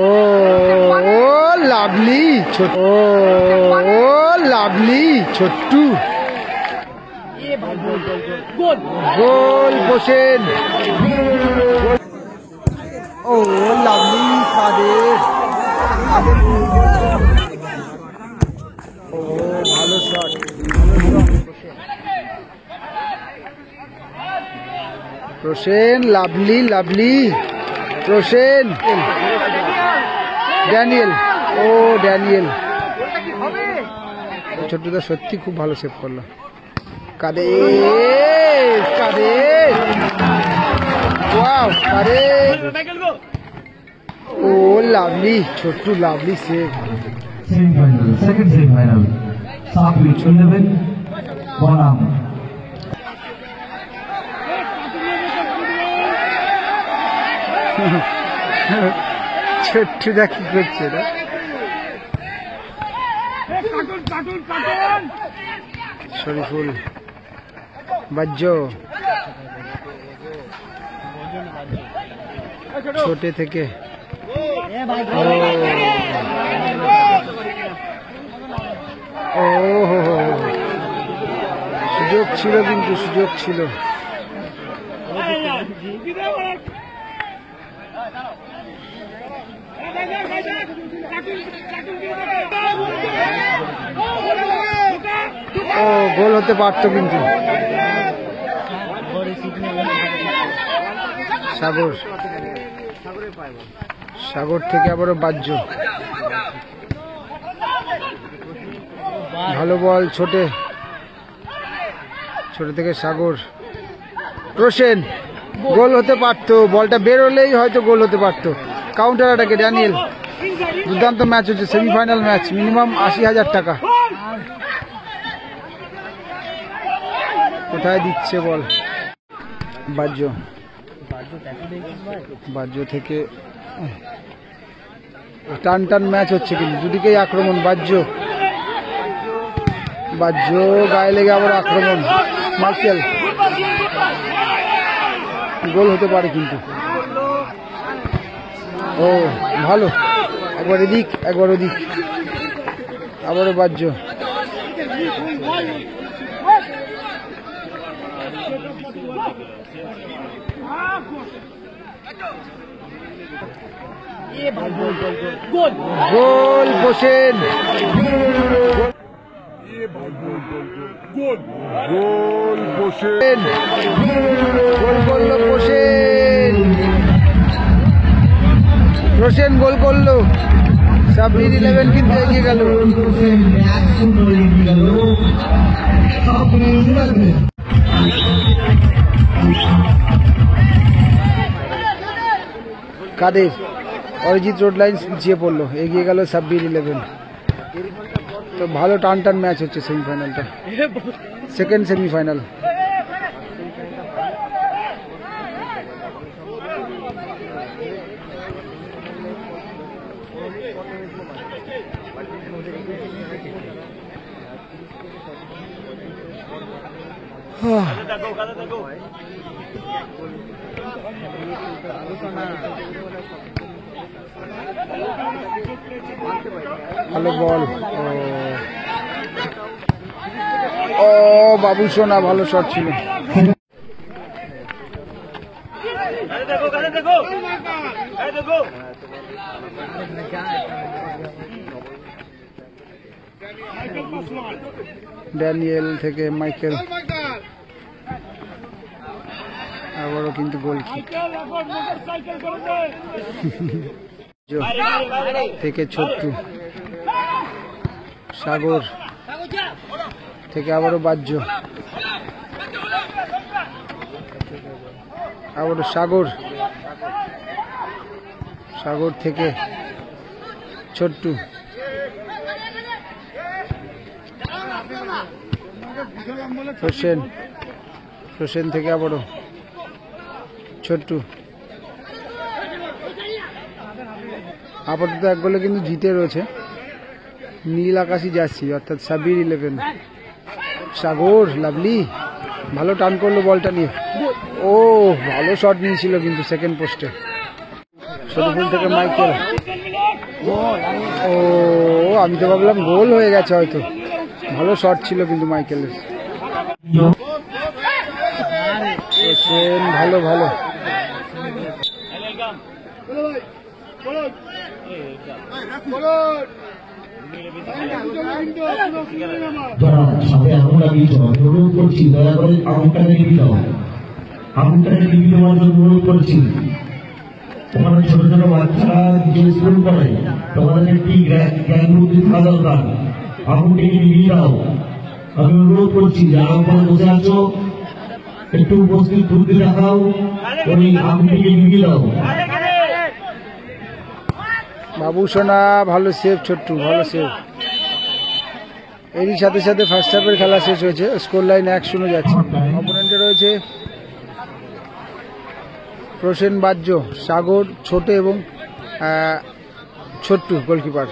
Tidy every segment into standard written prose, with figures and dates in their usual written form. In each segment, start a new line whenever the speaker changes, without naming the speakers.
ও lovely ছোট, ও lovely Chhotu গোল বসেন। ও lovely Kader, ও ভালো shot, Prasen lovely lovely Prasen Daniel, ও ড্যানিয়েল ছোট্টুদা সত্যি খুব ভালো সেভ করলো। কাদের কাদের, ওয়াও কাদের, ও lovely Chhotu lovely save.
Semifinal, second semifinal, Sabri 11 বনাম
ছোট্টুদা কি করছে না, শরীফুল বাজ্য ছোটে থেকে, ও সুযোগ ছিল কিন্তু সুযোগ ছিল। ও গোল হতে পারতো কিন্তু। সাগর, সাগর থেকে আবারও বাজ্য, ভালো বল ছোটে, ছোট থেকে সাগর, প্রসেন গোল হতে পারতো, বলটা বেরোলেই হয়তো গোল হতে পারতো। কাউন্টার অ্যাটাকে ড্যানিয়েল, দুর্দান্ত ম্যাচ হচ্ছে, সেমিফাইনাল ম্যাচ, মিনিমাম 80,000 টাকা। কোথায় দিচ্ছে বল, বাজ্য, বাজ্য থেকে টান টান ম্যাচ হচ্ছে কিন্তু দুদিকেই আক্রমণ। বাজ্য, বাজ্য গায়ে লেগে আবার আক্রমণ, মার্কেল গোল হতে পারে কিন্তু। ও ভালো, একবার এদিক একবার ওদিক, আবারও বাজ্য, গোল বসেন, গোল বসেন, গোল করলো বসেন, রোশন গোল করলো, সাবরির 11 কিন্তু এগিয়ে গেল। কাদের, অরিজিৎ রোড লাইন্স পিছিয়ে পড়লো, এগিয়ে গেল সাব্বির 11। তো ভালো টান টান ম্যাচ হচ্ছে সেমিফাইনালটা, সেকেন্ড সেমিফাইনাল। ভালো বল, ও বাবু সোনা ভালো শট ছিল। ড্যানিয়েল থেকে মাইকেল, আবারও কিন্তু গোল থেকে ছোট্টু, সাগর থেকে আবারও বাজ্য, আবারও সাগর, সাগর থেকে ছোট্টু, হোসেন, হোসেন থেকে আবারও ছোট্টু, আপাতত এক গোলে কিন্তু জিতে রয়েছে নীল আকাশি জার্সি অর্থাৎ সাবির 11। সাগর লাভলি ভালো টান করলো বলটা নিয়ে, ও ভালো শট নিয়েছিল কিন্তু সেকেন্ড পোস্টে। শরীফুল থেকে মাইকেল। ও আমি তো ভাবলাম গোল হয়ে গেছে হয়তো, ভালো শট ছিল কিন্তু মাইকেলের। ভালো ভালো
সাথে আমরা অনুরোধ করছি, দয়া করে আগুনটাকে নিবি দাও, আগুনটাকে নিবি দেওয়ার জন্য অনুরোধ করছি। ওখানে ছোট ছোট বাচ্চারা যে স্কুল করে, তোমাদের একটি জ্ঞান বুদ্ধি থাকা দরকার, আগুনটাকে নিবি দাও। আমি অনুরোধ করছি যারা ওখানে বসে আছো একটু উপস্থিত বুদ্ধি দেখাও, ওই আগুনটাকে নিবি দাও।
বাবু সোনা ভালো সেভ, ছোট্টু ভালো সেভ। এরই সাথে সাথে ফার্স্ট হাফের খেলা শেষ হয়েছে, স্কোর লাইন 1-0 যাচ্ছে। অপোনেন্টে রয়েছে প্রসেন বাহ্য, সাগর, ছোট এবং ছোট্টু গোলকিপার।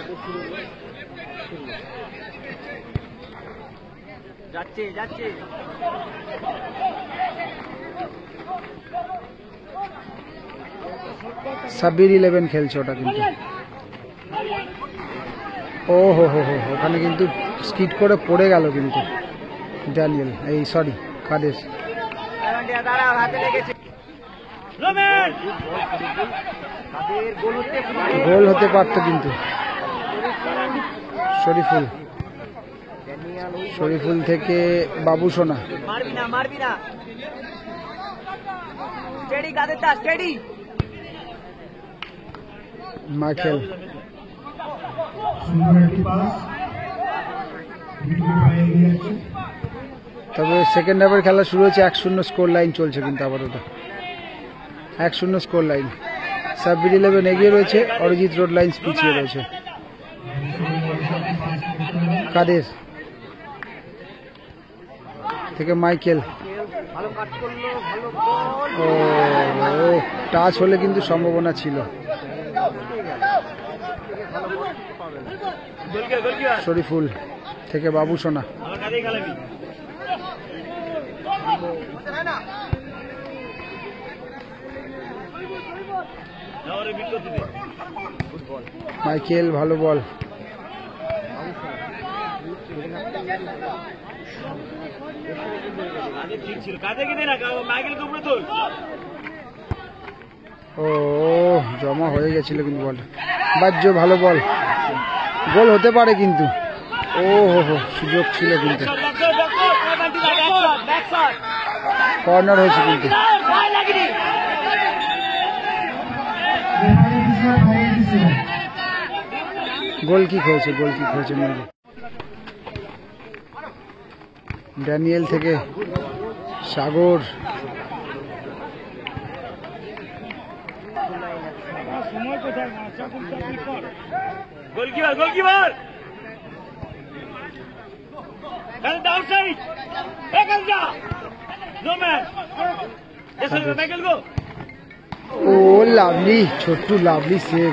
সাব্বির 11 খেলছে ওটা কিন্তু। ও হো হো হো, ওখানে কিন্তু স্কিড করে পড়ে গেল কিন্তু ড্যানিয়েল, এই সরি কাদের। গোল হতে পারতো কিন্তু। শরীফুল থেকে বাবু সোনা। মাইকেল তবে সেকেন্ড হাফের খেলা শুরু হয়েছে, 1-0 স্কোর লাইন চলছে কিন্তু আবার ওটা 1-0 স্কোর লাইন। সাব্বির 11 এগিয়ে রয়েছে, অরিজিৎ রোড লাইন্স পিছিয়ে রয়েছে। কাদের থেকে মাইকেল, ও টাচ হলে কিন্তু সম্ভাবনা ছিল। শরীফুল থেকে বাবু সোনা। মাইকেল ভালো বল। ও জমা হয়ে গেছিল কিন্তু বলটা। বাহ্য ভালো বল, গোল হতে পারে কিন্তু। ও হো হো, সুযোগ ছিল কিন্তু, কর্নার হয়েছে কিন্তু। গোল কিক হয়েছে, গোল কিক হয়েছে। ড্যানিয়েল থেকে সাগর,
গোলকিপার
ও lovely, Chhotu lovely save,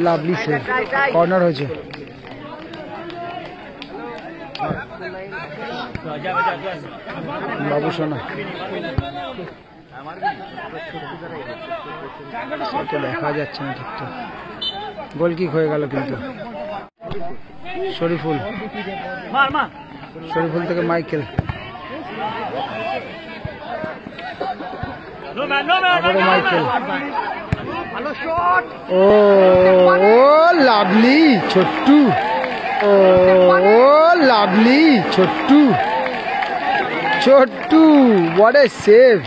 lovely save. Corner হয়েছে। বাবু সোনা দেখা যাচ্ছে না ঠিকঠাক, গোল কিক হয়ে গেল কিন্তু। শরীফুল থেকে মাইকেল, মাইকেল। ও লাভলি ছোট্টু, ও lovely Chhotu, what a save.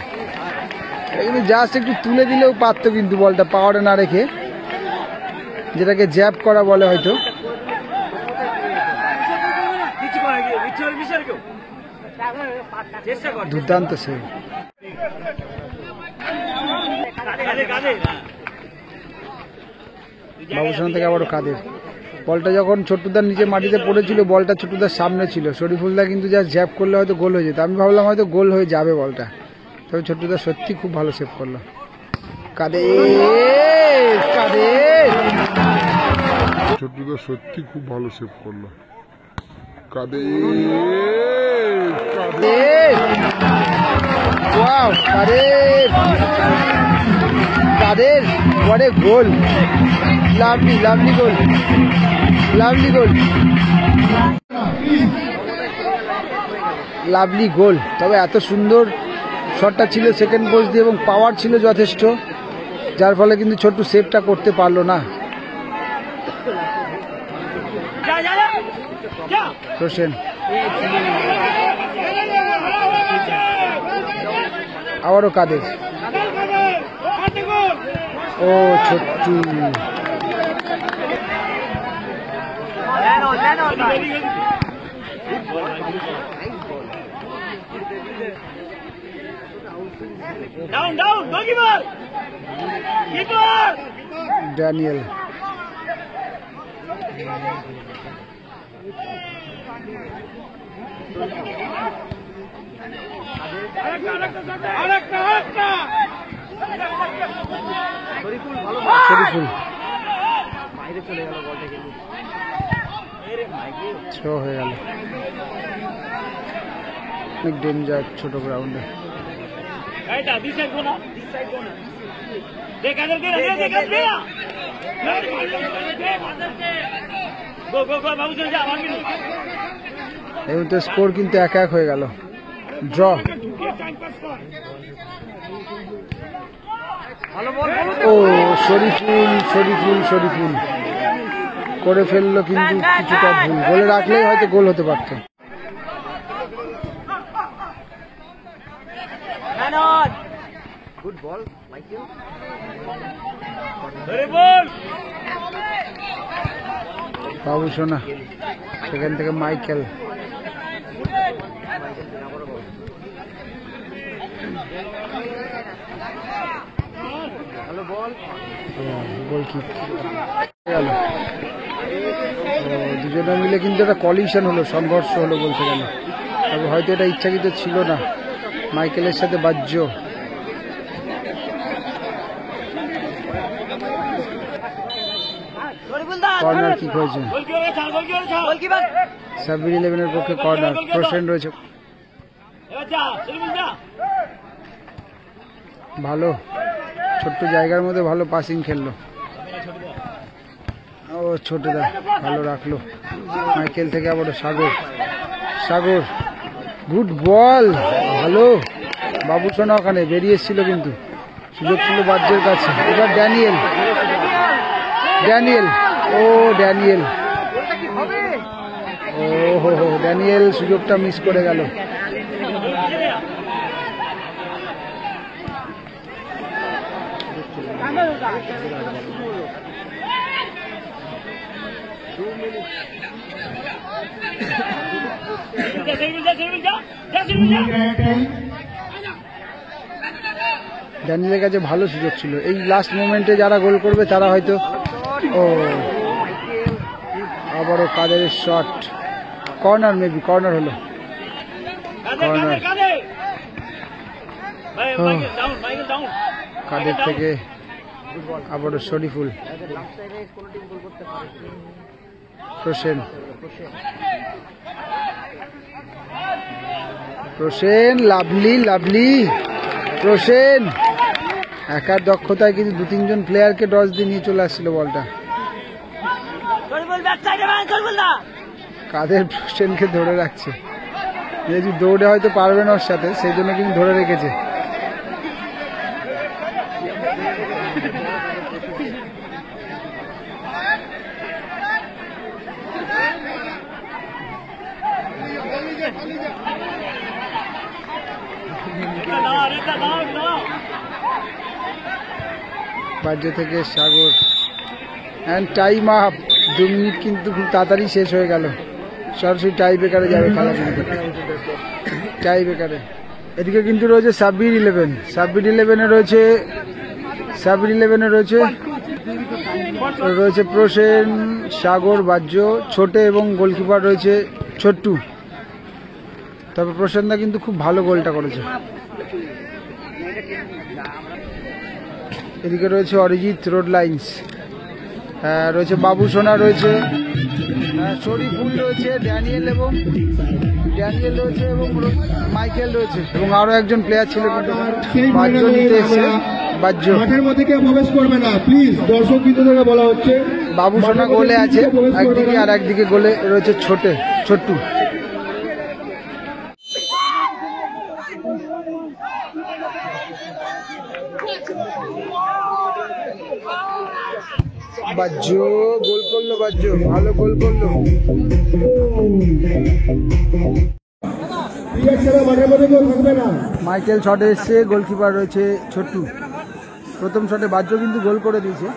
কিন্তু জাস্ট একটু তুলে দিলেও পারতো কিন্তু বলটা পাওয়ারে না রেখে, যেটাকে জ্যাব করা বলে হয়তো। দুর্দান্ত সেভ। বাবুসোনা থেকে আবারও কাদের। বলটা যখন ছোট্টুদার নিচে মাটিতে পড়েছিল, বলটা ছোট্টুদার সামনে ছিল, শরীফুলদা কিন্তু যা জ্যাব করলে হয়তো গোল হয়ে যেত। আমি ভাবলাম হয়তো গোল হয়ে যাবে বলটা, তবে ছোট্টুদা সত্যি খুব ভালো সেভ করলো।
ছোট্টুদা সত্যি খুব ভালো সেভ করলো। Kader
wow, Kader what a goal, lovely goal, lovely goal. তবে এত সুন্দর শটটা ছিল সেকেন্ড পোস্ট দিয়ে এবং পাওয়ার ছিল যথেষ্ট, যার ফলে কিন্তু ছোট্ট সেভটা করতে পারলো না। প্রসেন আবারও কাদের, ও ছোট্টু, ড্যানিয়েল, শরীফুল থ্রো হয়ে গেল। অনেক ডেঞ্জার ছোট গ্রাউন্ডে। এই মুহূর্তে স্কোর কিন্তু 1-1 হয়ে গেল, ড্র। ও শরীফুল করে ফেললো, কিন্তু কিছুটা ভুল, গোলে রাখলেই হয়তো গোল হতে পারত। বাবু সোনা, সেখান থেকে মাইকেল, গোল কিক গেল। দুজনে মিলে কিন্তু একটা কলিশন হলো, সংঘর্ষ হলো বলতে গেলে, তবে হয়তো এটা ইচ্ছাকৃত ছিল না। মাইকেলের সাথে বাহ্য, কর্নার কিক হয়েছে, সাব্বির 11-এর পক্ষে কর্নার। প্রসেন রয়েছে, ভালো ছোট্ট জায়গার মধ্যে ভালো পাসিং খেললো। ও ছোটদা ভালো রাখলো। মাইকেল থেকে আবার সাগর, গুড বল, ভালো। বাবু সোনা ওখানে বেরিয়ে এসেছিল, কিন্তু সুযোগ ছিল বাজ্যের কাছে। এবার ড্যানিয়েল, ও ড্যানিয়েল সুযোগটা মিস করে গেল। ড্যানিয়েলের কাছে ভালো সুযোগ ছিল, এই লাস্ট মোমেন্টে যারা গোল করবে তারা হয়তো। ও আবারও কাদের শট, কর্নার, মেবি কর্নার হলো, কর্নার। কাদের থেকে আবারও শরীফুল, প্রসেন, লাভলি প্রসেন। একার দক্ষতায় কিন্তু 2-3 প্লেয়ারকে ডজ দিয়ে নিয়ে চলে আসছিল বলটা। কাদের প্রসেনকে ধরে রাখছে, যেহেতু দৌড়ে হয়তো পারবে না ওর সাথে, সেই জন্য কিন্তু ধরে রেখেছে। বাজ্য থেকে সাগর, অ্যান্ড টাইম আপ। 2 মিনিট কিন্তু খুব তাড়াতাড়ি শেষ হয়ে গেল, সরাসরি টাই ব্রেকারে যাবে খেলা, কিন্তু টাই ব্রেকারে। এদিকে কিন্তু রয়েছে সাব্বির 11-এ রয়েছে প্রসেন, সাগর, বাজ্য, ছোটে এবং গোলকিপার রয়েছে ছোট্টু। তবে প্রসেনদা কিন্তু খুব ভালো গোলটা করেছে। এদিকে রয়েছে অরিজিৎ, রোড লাইন্স, রয়েছে বাবু সোনা, রয়েছে শরীফুল রয়েছে, ড্যানিয়েল রয়েছে এবং মাইকেল রয়েছে এবং আরো একজন প্লেয়ার ছিল কিন্তু বাহ্য নিতে এসছে। বাহ্য
মাঠের মধ্যে কেউ প্রবেশ করবে না প্লিজ, দর্শক কিন্তু থেকে বলা হচ্ছে।
বাবু সোনা গোলে আছে একদিকে, আর একদিকে গোলে রয়েছে ছোট্টু। বাহ্য গোল করলো, বাহ্য ভালো গোল করলো।
মাঠের মধ্যে কেউ থাকবে না।
মাইকেল শটে এসছে, গোলকিপার রয়েছে ছোট্টু। প্রথম শটে বাহ্য কিন্তু গোল করে দিয়েছে।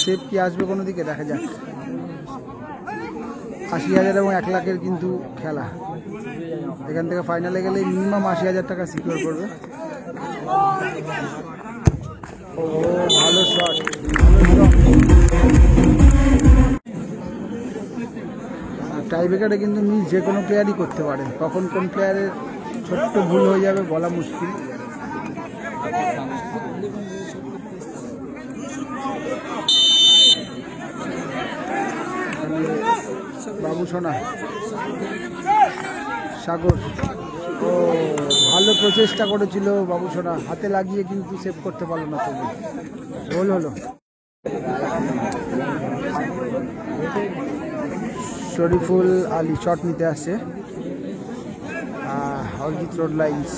সেভ কি আসবে কোনো দিকে, দেখা যাক। 80,000 এবং 1 লাখের কিন্তু খেলা। এখান থেকে ফাইনালে গেলে মিনিমাম 80,000 টাকা সিকিউর করবে। ও ভালো শট। টাইব্রেকারে কিন্তু মিস যে কোনো প্লেয়ারই করতে পারে, কখন কোন প্লেয়ারের ছোট্ট ভুল হয়ে যাবে বলা মুশকিল। বাবু সোনা, সাগর, ও ভালো প্রচেষ্টা করেছিল বাবু সোনা, হাতে লাগিয়ে কিন্তু সেভ করতে পারলো না, তবু গোল হলো। শরীফুল আলী শট নিতে আসছে, অরিজিৎ রোড লাইন্স।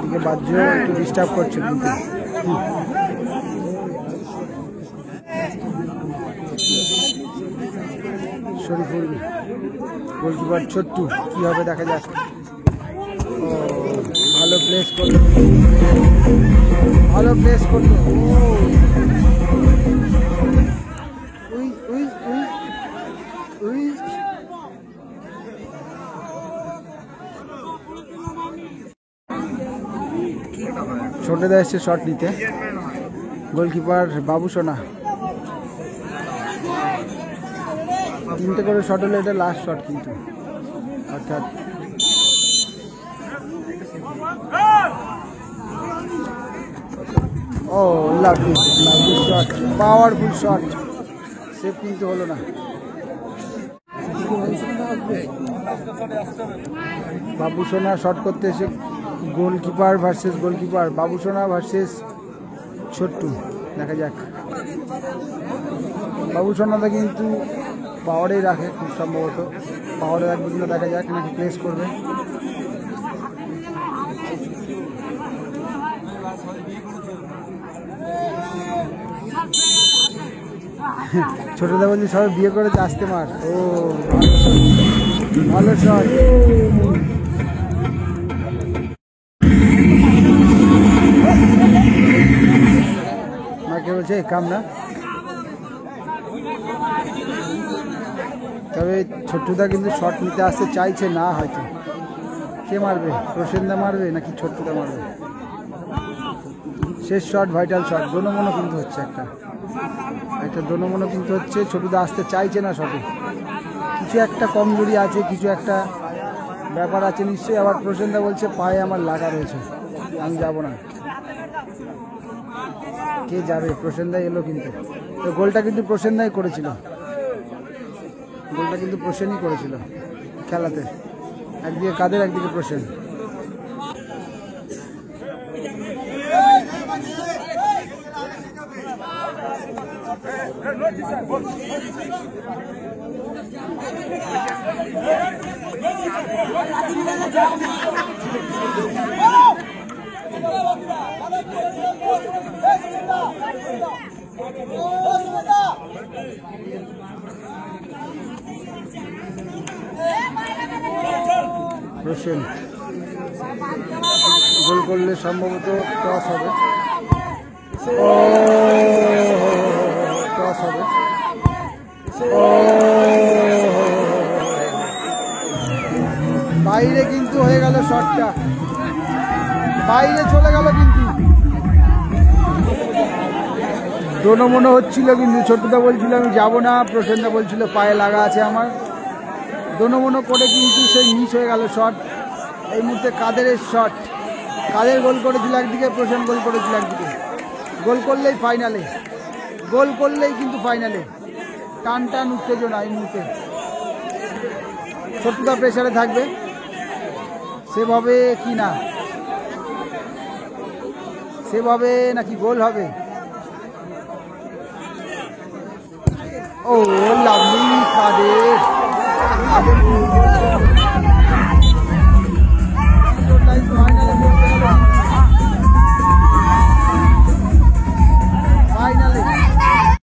দিকে বাহ্য একটু ডিস্টার্ব করছে কিন্তু। শরীফুল, গোলকিপার ছোট্টু, কি হবে দেখা যাক। ও ভালো প্লেস করলো, ছোটদা এসছে শট নিতে, গোলকিপার বাবু সোনা। 3টে করে শট হলো, এটা লাস্ট শট কিন্তু, অর্থাৎ ও lovely shot, powerful shot, save কিন্তু হলো না। বাবু সোনা শট করতে এসে গোলকিপার ভার্সেস গোলকিপার, বাবু সোনা ভার্সেস ছোট্টু, দেখা যাক। বাবু সোনাটা কিন্তু পাওয়ারেই রাখে, খুব সম্ভবত পাওয়ারে রাখবে কিনা দেখা যাক, নাকি প্লেস করবে। ছোটদা বলছি সবাই বিয়ে করেছে, আসতে মার। ও ভালো শট। মাকে বলছে কাম না, তবে ছোট্টুদা কিন্তু শট নিতে আসতে চাইছে না, হয়তো কে মারবে, প্রসেনদা মারবে নাকি ছোট্টুদা মারবে। শেষ শট, ভাইটাল শট, দোনোমনো কিন্তু হচ্ছে, একটা দোনোমনো কিন্তু হচ্ছে। ছোটুদা আসতে চাইছে না শটে, কিছু একটা কমজোরি আছে, কিছু একটা ব্যাপার আছে নিশ্চয়ই। আবার প্রসেনদা বলছে পায়ে আমার লাগা রয়েছে, আমি যাব না। কে যাবে, প্রসেনদা এলো কিন্তু। তো গোলটা কিন্তু প্রসেনদাই করেছিল, গোলটা কিন্তু প্রসেনই করেছিল খেলাতে। একদিকে কাদের, একদিকে প্রসেন। প্রসেন গোল করলে সম্ভবত টস হবে, টস হবে। বাইরে কিন্তু হয়ে গেল শটটা, বাইরে চলে গেল কিন্তু। দোনো মনে হচ্ছিল, কিন্তু ছোটদা বলছিল আমি যাব না, প্রসেনদা বলছিল পায়ে লাগা আছে আমার। দোনো মনো করে কিন্তু সেই মিস হয়ে গেল শট। এই মুহূর্তে কাদেরের শট, কাদের গোল করেছিল একদিকে, প্রসেন গোল করেছিল একদিকে। গোল করলেই ফাইনালে, গোল করলেই কিন্তু ফাইনালে। টান টান উত্তেজনা এই মুহূর্তে। ছোটদা প্রেসারে থাকবে, সেভাবে কি না, সেভাবে নাকি গোল হবে। ও লাভলি কাদের।